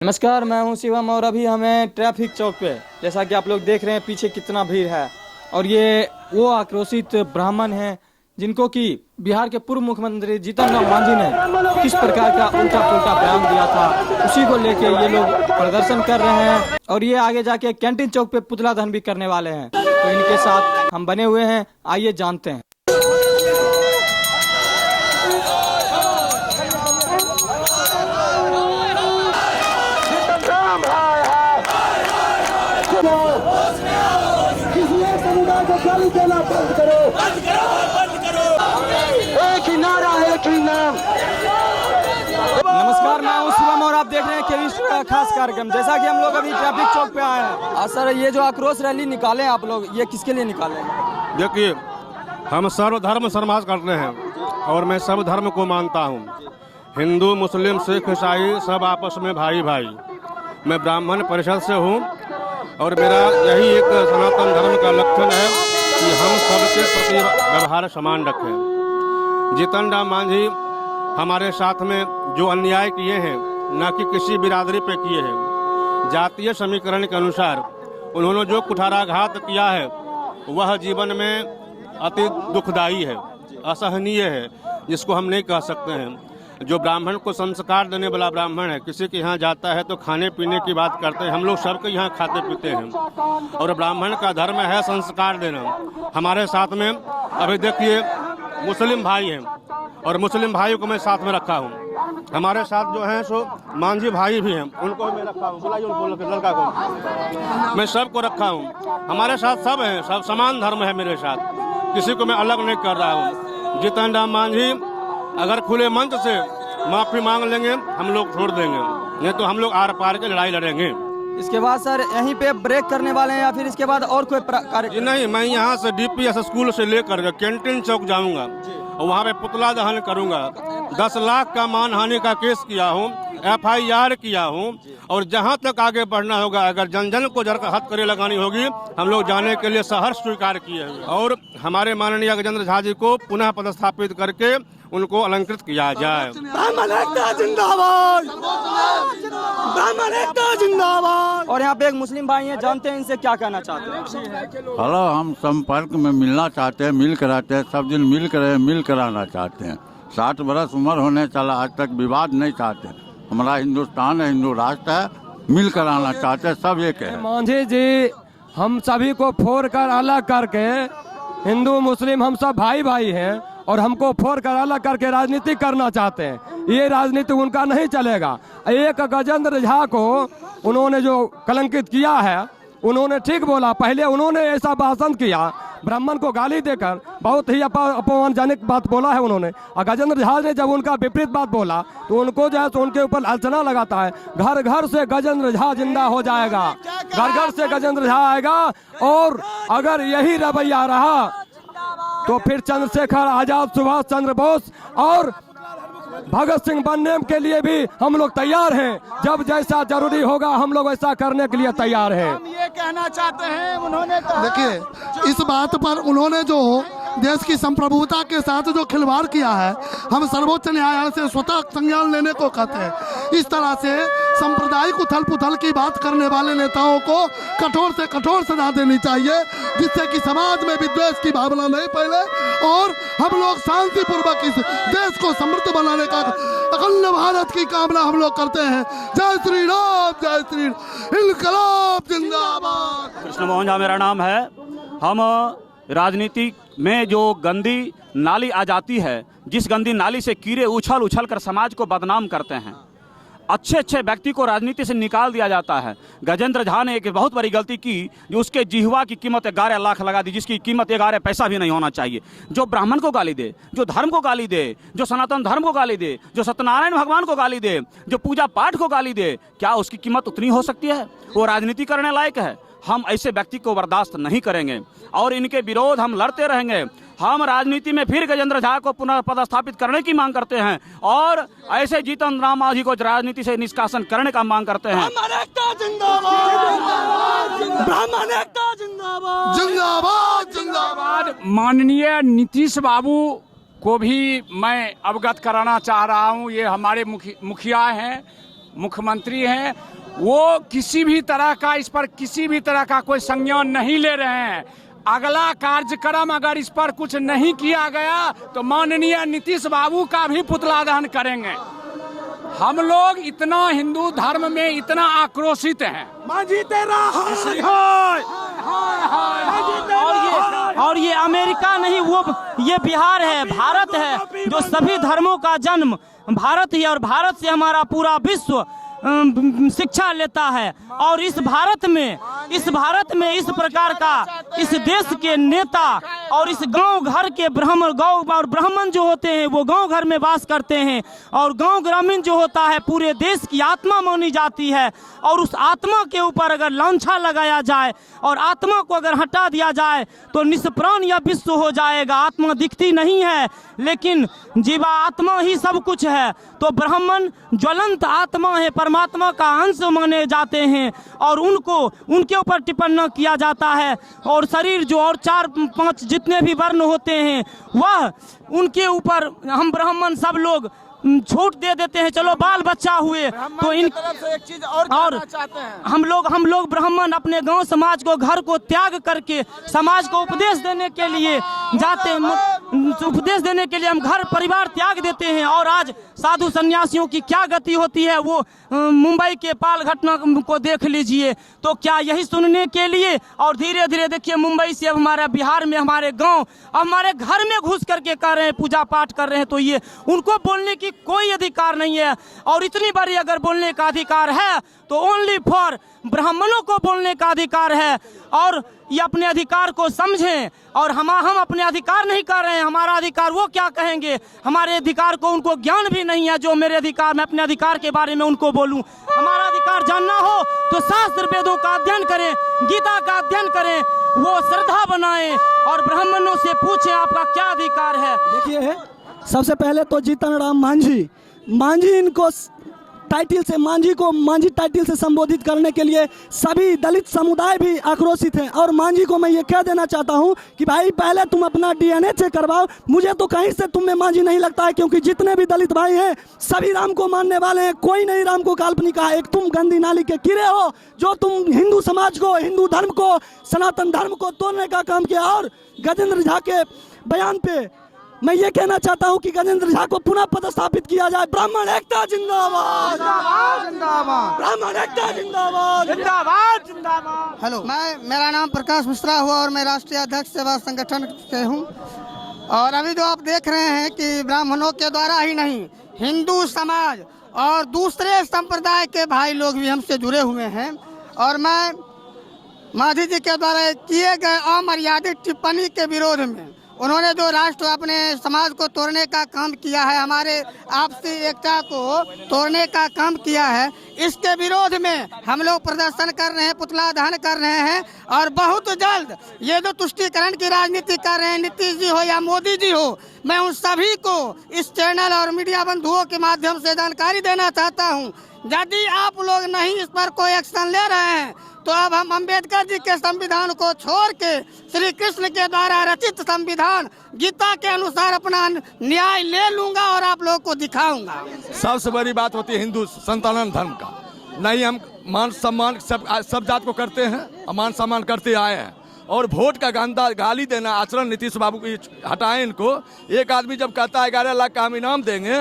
नमस्कार, मैं हूं शिवम और अभी हमें ट्रैफिक चौक पे, जैसा कि आप लोग देख रहे हैं पीछे कितना भीड़ है। और ये वो आक्रोशित ब्राह्मण हैं जिनको कि बिहार के पूर्व मुख्यमंत्री जीतन राम मांझी ने किस प्रकार का उल्टा पुल्टा बयान दिया था, उसी को लेके ये लोग प्रदर्शन कर रहे हैं। और ये आगे जाके कैंटीन चौक पे पुतला दहन भी करने वाले हैं। तो इनके साथ हम बने हुए हैं, आइए जानते हैं। बंद करो, बंद करो, बंद करो। एक ही नारा है, एक ही नाम। नमस्कार, मैं हूं शिवम और आप देख रहे हैं केवी का खास कार्यक्रम। जैसा कि हम लोग अभी ट्रैफिक चौक पे आए हैं। सर, ये जो आक्रोश रैली निकाले आप लोग, ये किसके लिए निकाले हैं? देखिए, हम सर्वधर्म समाज करते हैं और मैं सब धर्म को मानता हूँ। हिंदू, मुस्लिम, सिख, ईसाई सब आपस में भाई भाई। मैं ब्राह्मण परिषद से हूँ और मेरा यही एक सनातन धर्म का लक्षण है कि हम सबके प्रति व्यवहार समान रखें। जीतन राम मांझी हमारे साथ में जो अन्याय किए हैं, न कि किसी बिरादरी पे किए हैं, जातीय समीकरण के अनुसार उन्होंने जो कुठाराघात किया है वह जीवन में अति दुखदायी है, असहनीय है, जिसको हम नहीं कह सकते हैं। जो ब्राह्मण को संस्कार देने वाला ब्राह्मण है, किसी के यहाँ जाता है तो खाने पीने की बात करते हैं। हम लोग सबके यहाँ खाते पीते हैं और ब्राह्मण का धर्म है संस्कार देना। हमारे साथ में अभी देखिए मुस्लिम भाई हैं और मुस्लिम भाई को मैं साथ में रखा हूँ। हमारे साथ जो हैं सो मांझी भाई भी हैं, उनको मैं रखा हूँ। बुलाइए उनको, लड़का को, मैं सबको रखा हूँ। हमारे साथ सब हैं, सब समान धर्म है मेरे साथ, किसी को मैं अलग नहीं कर रहा हूँ। जीतन राम मांझी अगर खुले मंच से माफी मांग लेंगे हम लोग छोड़ देंगे, नहीं तो हम लोग आर पार के लड़ाई लड़ेंगे। इसके बाद सर यहीं पे ब्रेक करने वाले हैं या फिर इसके बाद और कोई कार्य? नहीं, मैं यहाँ से डीपीएस स्कूल से लेकर कैंटीन चौक जाऊंगा और वहाँ पे पुतला दहन करूंगा। 10 लाख का मानहानि का केस किया हूँ, FIR किया हूँ और जहाँ तक आगे बढ़ना होगा, अगर जन जन को जर हथकड़ी लगानी होगी, हम लोग जाने के लिए सहर्ष स्वीकार किए हैं। और हमारे माननीय गजेंद्र झा जी को पुनः पदस्थापित करके उनको अलंकृत किया जाए। ब्राह्मण एकता जिंदाबाद, ब्राह्मण एकता जिंदाबाद। और यहाँ पे एक मुस्लिम भाई हैं, जानते हैं इनसे क्या कहना चाहते हैं? हेलो, हम संपर्क में मिलना चाहते हैं, मिल कर आते हैं, सब दिन मिल कर आना चाहते हैं। 60 बरस उम्र होने चला, आज तक विवाद नहीं चाहते। हमारा हिंदुस्तान है, हिंदू राष्ट्र है, मिल कर आना चाहते हैं, सब एक है। मांझी जी हम सभी को फोड़ कर अलग करके, हिंदू मुस्लिम हम सब भाई भाई हैं और हमको फोड़ कर अलग करके राजनीति करना चाहते हैं। ये राजनीति उनका नहीं चलेगा। एक गजेंद्र झा को उन्होंने जो कलंकित किया है, उन्होंने ठीक बोला। पहले उन्होंने ऐसा भाषण किया, ब्राह्मण को गाली देकर बहुत ही अपमानजनक बात बोला है उन्होंने। और गजेंद्र झा ने जब उनका विपरीत बात बोला तो उनको जो है तो उनके ऊपर अर्चना लगाता है। घर घर से गजेंद्र झा जिंदा हो जाएगा, घर घर से गजेंद्र झा आएगा। और अगर यही रवैया रहा तो फिर चंद्रशेखर आजाद, सुभाष चंद्र बोस और भगत सिंह बनने के लिए भी हम लोग तैयार हैं। जब जैसा जरूरी होगा हम लोग वैसा करने के लिए तैयार हैं। हम ये कहना चाहते हैं, उन्होंने कहा, देखिए इस बात पर उन्होंने जो देश की संप्रभुता के साथ जो खिलवाड़ किया है, हम सर्वोच्च न्यायालय से स्वतः संज्ञान लेने को कहते हैं। इस तरह से सांप्रदायिक उथल पुथल की बात करने वाले नेताओं को कठोर से कठोर सजा देनी चाहिए, जिससे कि समाज में विद्वेष की भावना नहीं फैले और हम लोग शांतिपूर्वक इस देश को समृद्ध बनाने का अखंड भारत की कामना हम लोग करते हैं। जय श्री राम, जय श्री इनकलाब जिंदाबाद। कृष्ण मोहन झा मेरा नाम है। हम राजनीति में जो गंदी नाली आ जाती है, जिस गंदी नाली से कीड़े उछल उछल कर समाज को बदनाम करते हैं, अच्छे अच्छे व्यक्ति को राजनीति से निकाल दिया जाता है। गजेंद्र झा ने एक बहुत बड़ी गलती की, जो उसके जिह्वा की कीमत 11 लाख लगा दी, जिसकी कीमत 11 पैसा भी नहीं होना चाहिए। जो ब्राह्मण को गाली दे, जो धर्म को गाली दे, जो सनातन धर्म को गाली दे, जो सत्यनारायण भगवान को गाली दे, जो पूजा पाठ को गाली दे, क्या उसकी कीमत उतनी हो सकती है? वो राजनीति करने लायक है? हम ऐसे व्यक्ति को बर्दाश्त नहीं करेंगे और इनके विरोध हम लड़ते रहेंगे। हम राजनीति में फिर गजेंद्र झा को पुनः पदस्थापित करने की मांग करते हैं और ऐसे जीतन राम मांझी को राजनीति से निष्कासन करने का मांग करते हैं। ब्राह्मण एकता जिंदाबाद, ब्राह्मण एकता जिंदाबाद, जिंदाबाद जिंदाबाद। माननीय नीतीश बाबू को भी मैं अवगत कराना चाह रहा हूँ। ये हमारे मुखिया हैं, मुख्यमंत्री हैं, वो किसी भी तरह का इस पर किसी भी तरह का कोई संज्ञान नहीं ले रहे हैं। अगला कार्यक्रम अगर इस पर कुछ नहीं किया गया तो माननीय नीतीश बाबू का भी पुतला दहन करेंगे। हम लोग इतना हिंदू धर्म में इतना आक्रोशित हैं। और ये अमेरिका नहीं, वो ये बिहार है, भारत है, जो सभी धर्मों का जन्म भारत ही है। और भारत से हमारा पूरा विश्व शिक्षा लेता है। और इस भारत में इस प्रकार का इस देश के नेता और इस गांव घर के ब्राह्मण जो होते हैं वो गांव घर में वास करते हैं। और गांव ग्रामीण जो होता है पूरे देश की आत्मा मानी जाती है। और उस आत्मा के ऊपर अगर लांछा लगाया जाए और आत्मा को अगर हटा दिया जाए तो निष्प्राण यह विश्व हो जाएगा। आत्मा दिखती नहीं है लेकिन जीवा आत्मा ही सब कुछ है। तो ब्राह्मण ज्वलंत आत्मा है, परमात्मा का अंश माने जाते हैं और उनके ऊपर टिप्पण न किया जाता है। और शरीर जो और 4-5 जितने भी वर्ण होते हैं वह उनके ऊपर हम ब्राह्मण सब लोग छूट दे देते हैं। चलो बाल बच्चा हुए तो इन से एक चीज और चाहते हैं। हम लोग ब्राह्मण अपने गांव समाज को घर को त्याग करके समाज को उपदेश देने के लिए जाते हैं। उपदेश देने के लिए हम घर परिवार त्याग देते हैं। और आज साधु सन्यासियों की क्या गति होती है वो मुंबई के पाल घटना को देख लीजिए। तो क्या यही सुनने के लिए और धीरे धीरे देखिए मुंबई से अब हमारे बिहार में हमारे गांव हमारे घर में घुस करके कर रहे हैं, पूजा पाठ कर रहे हैं। तो ये उनको बोलने की कोई अधिकार नहीं है। और इतनी बड़ी अगर बोलने का अधिकार है तो ओनली फॉर ब्राह्मणों को बोलने का अधिकार है। और ये अपने अधिकार को समझें। और हम अपने अधिकार नहीं कर रहे हैं, हमारा अधिकार वो क्या कहेंगे। हमारे अधिकार को उनको ज्ञान भी नहीं है जो मेरे अधिकार, मैं अपने अधिकार के बारे में उनको बोलूं। हमारा अधिकार जानना हो तो शास्त्र वेदों का अध्ययन करें, गीता का अध्ययन करें, वो श्रद्धा बनाएं और ब्राह्मणों से पूछें आपका क्या अधिकार है। देखिए सबसे पहले तो जीतन राम मांझी इनको टाइटल से मांझी टाइटल से संबोधित करने के लिए सभी दलित समुदाय भी आक्रोशित हैं। और मांझी को मैं ये कह देना चाहता हूं कि भाई पहले तुम अपना DNA चेक करवाओ। मुझे तो कहीं से तुम में मांझी नहीं लगता है, क्योंकि जितने भी दलित भाई हैं सभी राम को मानने वाले हैं, कोई नहीं राम को काल्पनिक कहा। एक तुम गंदी नाली के कीड़े हो जो तुम हिंदू समाज को, हिंदू धर्म को, सनातन धर्म को तोड़ने का काम किया। और गजेंद्र झा के बयान पे मैं ये कहना चाहता हूं कि गजेंद्र झा को पुनः पदस्थापित किया जाए। ब्राह्मण एकता जिंदाबाद, ब्राह्मण एकता जिंदाबाद। हेलो, मेरा नाम प्रकाश मिश्रा हुआ और मैं राष्ट्रीय अध्यक्ष सेवा संगठन से हूँ। और अभी जो आप देख रहे हैं कि ब्राह्मणों के द्वारा ही नहीं, हिंदू समाज और दूसरे संप्रदाय के भाई लोग भी हमसे जुड़े हुए हैं। और मैं मांझी जी के द्वारा किए गए अमर्यादित टिप्पणी के विरोध में, उन्होंने जो राष्ट्र अपने समाज को तोड़ने का काम किया है, हमारे आपसी एकता को तोड़ने का काम किया है, इसके विरोध में हम लोग प्रदर्शन कर रहे हैं, पुतला दहन कर रहे हैं। और बहुत जल्द ये जो तुष्टीकरण की राजनीति कर रहे हैं, नीतीश जी हो या मोदी जी हो, मैं उन सभी को इस चैनल और मीडिया बंधुओं के माध्यम से जानकारी देना चाहता हूँ। यदि आप लोग नहीं इस पर कोई एक्शन ले रहे हैं तो अब हम अंबेडकर जी के संविधान को छोड़ के श्री कृष्ण के द्वारा रचित संविधान गीता के अनुसार अपना न्याय ले लूंगा और आप लोगों को दिखाऊंगा। सबसे बड़ी बात होती है हिंदू सनातन धर्म का। नहीं, हम मान सम्मान सब जात को करते हैं, मान सम्मान करते आए हैं। और वोट का गाली देना आचरण नीतीश बाबू की हटाएं इनको। एक आदमी जब कहता है 11 लाख का हम इनाम देंगे,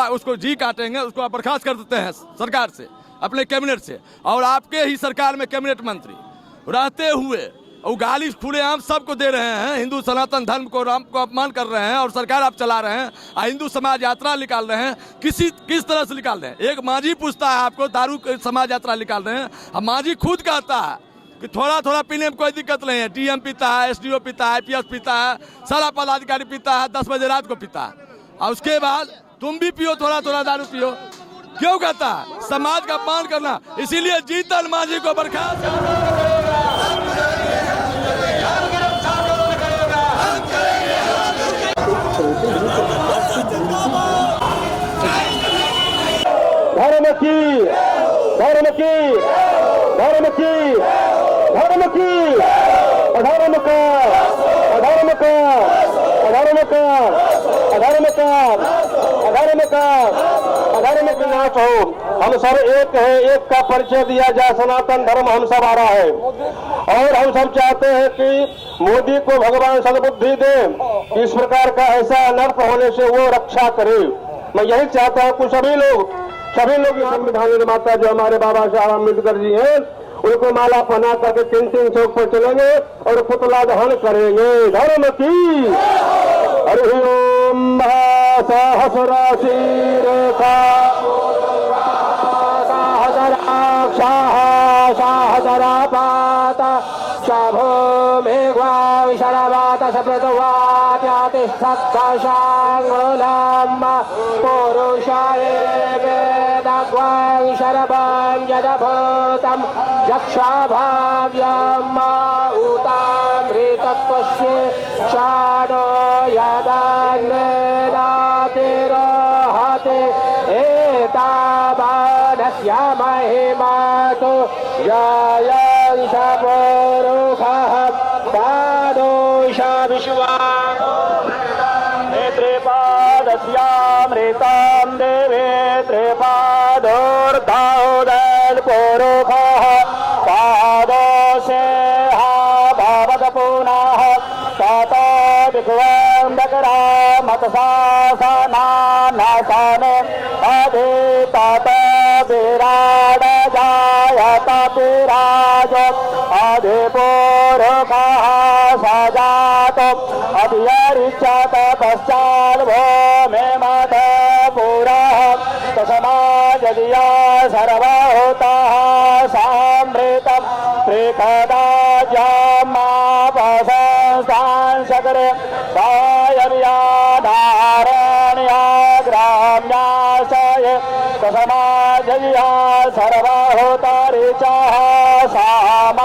उसको जी काटेंगे, उसको बर्खास्त कर देते हैं सरकार से, अपने कैबिनेट से। और आपके ही सरकार में कैबिनेट मंत्री रहते हुए वो गाली खुलेआम सबको दे रहे हैं। हिंदू सनातन धर्म को, राम को अपमान कर रहे हैं और सरकार आप चला रहे हैं। हिंदू समाज यात्रा निकाल रहे हैं। किस तरह से निकाल रहे हैं? एक मांझी पूछता है आपको, दारू समाज यात्रा निकाल रहे हैं। अब मांझी खुद कहता है कि थोड़ा थोड़ा पीने में कोई दिक्कत नहीं है। डीएम पीता है, SDO पीता है, IPS पीता है, सारा पदाधिकारी पीता है, 10 बजे रात को पीता है। और उसके बाद तुम भी पियो, थोड़ा थोड़ा दारू पियो। क्यों कहता है? समाज का अपमान करना। इसीलिए जीतन मांझी को बर्खास्त। धर्म की अधर्म का नाश हो। हम सब एक है, एक का परिचय दिया जाए, सनातन धर्म हम सब आ रहा है। और हम सब चाहते हैं कि मोदी को भगवान सद्बुद्धि दे, इस प्रकार का ऐसा अनर्थ होने से वो रक्षा करे। मैं यही चाहता हूँ कि सभी लोग संविधान निर्माता जो हमारे बाबा साहब अम्बेडकर जी हैं, उनको माला पहना करके 3-3 चौक पर चलेंगे और पुतला दहन करेंगे। धर्म की हरि ओम सहस्र शीरेखा सहदरा पाता शभो मेघवां शरवात सप्रतवात्यातिष्ठत्साङ्गोलम् पुरुषाय वेदग्वां शरवां यदभूतं यक्षाभाव्यं उतामृतत्वस्य शानो यदान्वेदातिरोहते एतावानस्य महिमातो जयं सपुरुषः पादोष विश्वानो नेत्रेपादस्यामृतां देवे त्रिपादोर्धाउदन् पुरुषः पादोषे भवत पुनः ततो विद्वां दकरा मतसासनानासने अधितत विराड जायत विराज अधिपुरुषः सजातो अभियरिचत पश्चात् भूमि मत पुरः तस्माद्यदिया सर्वभूतः सामृतं त्रिकदाज्यमापसंस्थान् सकरे वायव्याधारण्या ग्राम्याशय तस्माद्यदिया सर्वभूतरिचः साम